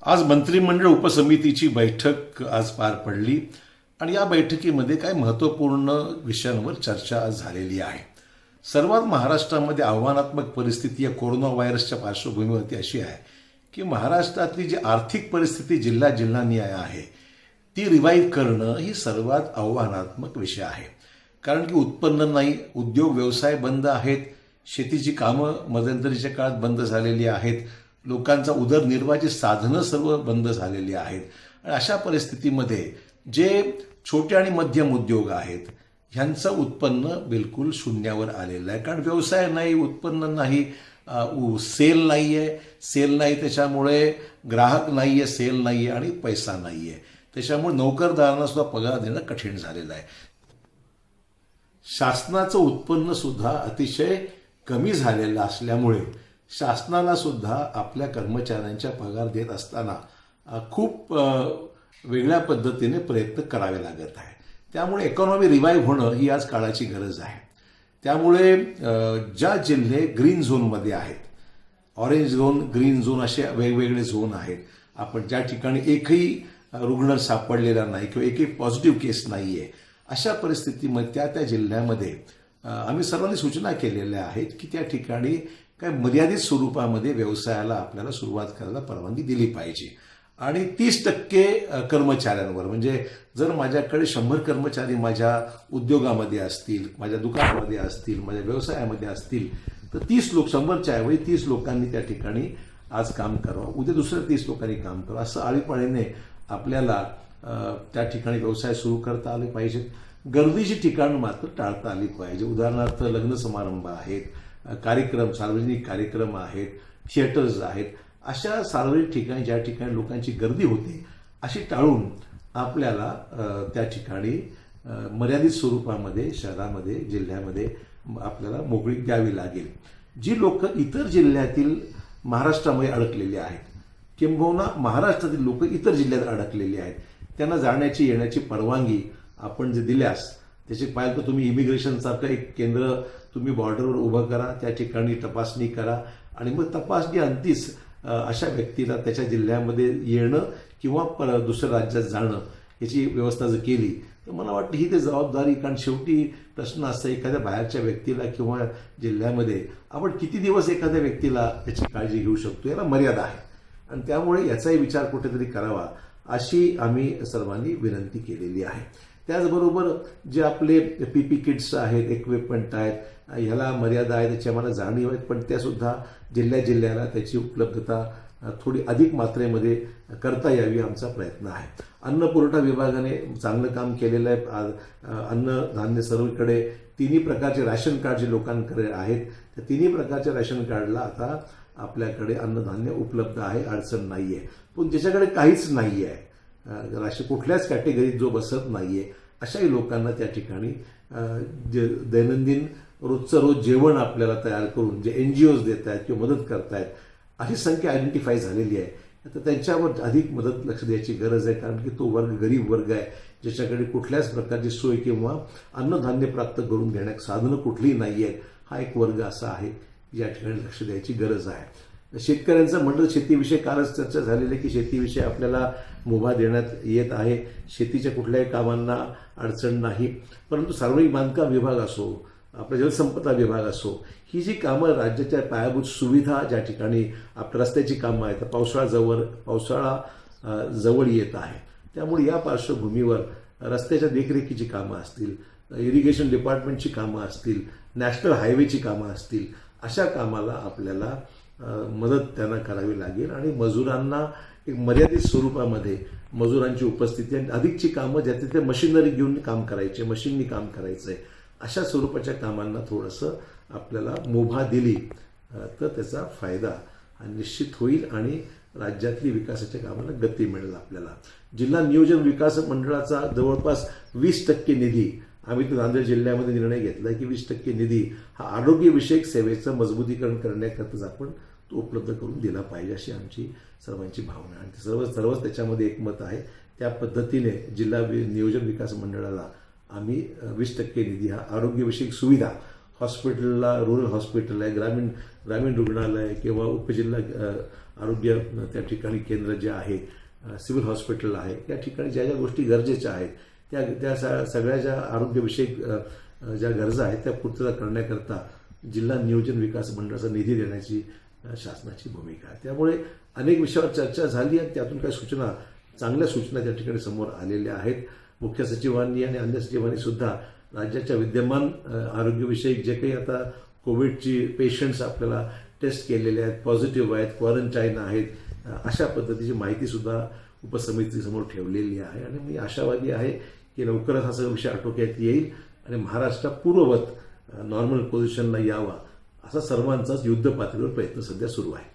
आज मंत्रिमंडळ उपसमितीची बैठक आज पार पडली आणि या बैठकीमध्ये काही महत्त्वपूर्ण विषयांवर चर्चा आज झालेली आहे. सर्वात महाराष्ट्रामध्ये आव्हानात्मक परिस्थिती या कोरोना व्हायरसच्या पार्श्वभूमीवरती अशी आहे की महाराष्ट्रातली जी आर्थिक परिस्थिती जिल्ह्यानिहाय आहे ती रिवाईव्ह करणं ही सर्वात आव्हानात्मक विषय आहे. कारण की उत्पन्न नाही, उद्योग व्यवसाय बंद आहेत, शेतीची कामं मध्यंतरीच्या काळात बंद झालेली आहेत, लोकांचा उदरनिर्वाहाची साधनं सर्व बंद झालेली आहेत. आणि अशा परिस्थितीमध्ये जे छोटे आणि मध्यम उद्योग आहेत ह्यांचं उत्पन्न बिलकुल शून्यावर आलेलं आहे. कारण व्यवसाय नाही, उत्पन्न नाही, सेल नाही आहे, सेल नाही त्याच्यामुळे ग्राहक नाही आहे, सेल नाही आहे आणि पैसा नाही आहे. त्याच्यामुळे नोकरदारांना सुद्धा पगार देणं कठीण झालेलं आहे. शासनाचं उत्पन्न सुद्धा अतिशय कमी झालेलं असल्यामुळे शासनाला सुद्धा आपल्या कर्मचाऱ्यांच्या पगार देत असताना खूप वेगळ्या पद्धतीने प्रयत्न करावे लागत आहे. त्यामुळे इकॉनॉमी रिवाईव्ह होणं ही आज काळाची गरज आहे. त्यामुळे ज्या जिल्हे ग्रीन झोनमध्ये आहेत, ऑरेंज झोन, ग्रीन झोन असे वेगवेगळे झोन आहेत, आपण ज्या ठिकाणी एकही रुग्ण सापडलेला नाही किंवा एकही पॉझिटिव्ह केस नाही आहे, अशा परिस्थितीमध्ये त्या जिल्ह्यामध्ये आम्ही सर्वांनी सूचना केलेल्या आहेत की त्या ठिकाणी काय मर्यादित स्वरूपामध्ये व्यवसायाला आपल्याला सुरुवात करायला परवानगी दिली पाहिजे. आणि 30% कर्मचाऱ्यांवर, म्हणजे जर माझ्याकडे 100 कर्मचारी माझ्या उद्योगामध्ये असतील, माझ्या दुकानामध्ये असतील, माझ्या व्यवसायामध्ये असतील, तर 100च्या ऐवजी 30 लोकांनी त्या ठिकाणी आज काम करावं, उद्या दुसऱ्या 30 लोकांनी काम करावं, असं आळीपाळीने आपल्याला त्या ठिकाणी व्यवसाय सुरू करता आले पाहिजेत. गर्दीची ठिकाणं मात्र टाळता आली पाहिजे. उदाहरणार्थ लग्न समारंभ आहेत, कार्यक्रम, सार्वजनिक कार्यक्रम आहेत, थिएटर्स आहेत, अशा सार्वजनिक ठिकाणी ज्या ठिकाणी लोकांची गर्दी होते अशी टाळून आपल्याला त्या ठिकाणी मर्यादित स्वरूपामध्ये शहरामध्ये, जिल्ह्यामध्ये आपल्याला मोकळीक द्यावी लागेल. जी लोक इतर जिल्ह्यातील महाराष्ट्रामध्ये अडकलेली आहेत किंबहुना महाराष्ट्रातील लोक इतर जिल्ह्यात अडकलेली आहेत, त्यांना जाण्याची येण्याची परवानगी आपण जे दिल्यास, त्याचे पाहिलं तर तुम्ही इमिग्रेशनसारखं एक केंद्र तुम्ही बॉर्डरवर उभं करा, त्या ठिकाणी तपासणी करा आणि मग तपासणी अंतीच अशा व्यक्तीला त्याच्या जिल्ह्यामध्ये येणं किंवा दुसऱ्या राज्यात जाणं याची व्यवस्था जर केली तर मला वाटतं ही ते जबाबदारी. कारण शेवटी प्रश्न असा, एखाद्या बाहेरच्या व्यक्तीला किंवा जिल्ह्यामध्ये आपण किती दिवस एखाद्या व्यक्तीला त्याची काळजी घेऊ शकतो, याला मर्यादा आहे. आणि त्यामुळे याचाही विचार कुठेतरी करावा अशी आम्ही सर्वांनी विनंती केलेली आहे. त्याचबरोबर जे आपले PP किट्स आहेत, इक्विपमेंट आहेत, ह्याला मर्यादा आहे, त्याची आम्हाला जाणीव आहेत, पण त्यासुद्धा जिल्ह्याला त्याची उपलब्धता थोडी अधिक मात्रेमध्ये करता यावी आमचा प्रयत्न आहे. अन्न पुरवठा विभागाने चांगलं काम केलेलं आहे. अन्न धान्य सर्वीकडे 3 प्रकारचे राशन कार्ड जे लोकांकडे आहेत त्या 3 प्रकारच्या राशन कार्डला आता आपल्याकडे अन्नधान्य उपलब्ध आहे, अडचण नाही आहे. पण ज्याच्याकडे काहीच नाही आहे, राशी कुठल्याच कॅटेगरीत जो बसत नाहीये, अशाही लोकांना त्या ठिकाणी जे दैनंदिन रोज जेवण आपल्याला तयार करून जे NGOs देत आहेत किंवा मदत करतायत, अशी संख्या आयडेंटिफाय झालेली आहे. तर त्यांच्यावर अधिक मदत लक्ष द्यायची गरज आहे. कारण की तो वर्ग गरीब वर्ग आहे, ज्याच्याकडे कुठल्याच प्रकारची सोय किंवा अन्नधान्य प्राप्त करून घेण्यात साधनं कुठलीही नाही आहेत. हा एक वर्ग असा आहे या ठिकाणी लक्ष द्यायची गरज आहे. शेतकऱ्यांचं म्हणलं, शेतीविषयी कालच चर्चा झालेली आहे की शेतीविषयी आपल्याला मुभा देण्यात येत आहे. शेतीच्या कुठल्याही कामांना अडचण नाही. परंतु सार्वजनिक बांधकाम विभाग असो, आपला जलसंपदा विभाग असो, ही जी कामं राज्याच्या पायाभूत सुविधा ज्या ठिकाणी आपल्या रस्त्याची कामं आहेत, पावसाळा जवळ येत आहे. त्यामुळे या पार्श्वभूमीवर रस्त्याच्या देखरेखीची कामं असतील, इरिगेशन डिपार्टमेंटची कामं असतील, नॅशनल हायवेची कामं असतील, अशा कामाला आपल्याला मदत त्यांना करावी लागेल. आणि मजुरांना एक मर्यादित स्वरूपामध्ये मजुरांची उपस्थिती आणि अधिकची कामं ज्या तिथे मशिनरी घेऊन काम करायचे, मशीननी काम करायचं आहे, अशा स्वरूपाच्या कामांना थोडंसं आपल्याला मुभा दिली तर त्याचा फायदा निश्चित होईल आणि राज्यातली विकासाच्या कामांना गती मिळेल. आपल्याला जिल्हा नियोजन विकास मंडळाचा जवळपास 20% निधी आम्ही तर नांदेड जिल्ह्यामध्ये निर्णय घेतला की 20% निधी हा आरोग्यविषयक सेवेचं मजबूतीकरण करण्याकरताच आपण तो उपलब्ध करून दिला पाहिजे, अशी आमची सर्वांची भावना आहे. आणि सर्वच त्याच्यामध्ये एकमत आहे. त्या पद्धतीने जिल्हा नियोजन विकास मंडळाला आम्ही 20% निधी हा आरोग्यविषयक सुविधा, हॉस्पिटलला रुरल हॉस्पिटल आहे, ग्रामीण रुग्णालय किंवा उपजिल्हा आरोग्य त्या ठिकाणी केंद्र जे आहे, सिव्हिल हॉस्पिटल आहे, या ठिकाणी ज्या ज्या गोष्टी गरजेच्या आहेत त्या सगळ्या ज्या आरोग्यविषयक ज्या गरजा आहेत त्या पूर्तता करण्याकरता जिल्हा नियोजन विकास मंडळाचा निधी देण्याची शासनाची भूमिका आहे. त्यामुळे अनेक विषयावर चर्चा झाली आणि त्यातून काही सूचना, चांगल्या सूचना त्या ठिकाणी समोर आलेल्या आहेत. मुख्य सचिवांनी आणि अन्य सचिवांनी सुद्धा राज्याच्या विद्यमान आरोग्यविषयक जे काही आता कोविडची पेशंट्स आपल्याला टेस्ट केलेले आहेत, पॉझिटिव्ह आहेत, क्वारंटाईन आहेत, अशा पद्धतीची माहिती सुद्धा उपसमितीसमोर ठेवलेली आहे. आणि मी आशावादी आहे की लवकरच हा सगळा विषय आटोक्यात येईल आणि महाराष्ट्र पूर्ववत नॉर्मल पोझिशनला यावा असा सर्वांचाच युद्ध पातळीवर प्रयत्न सध्या सुरू आहे.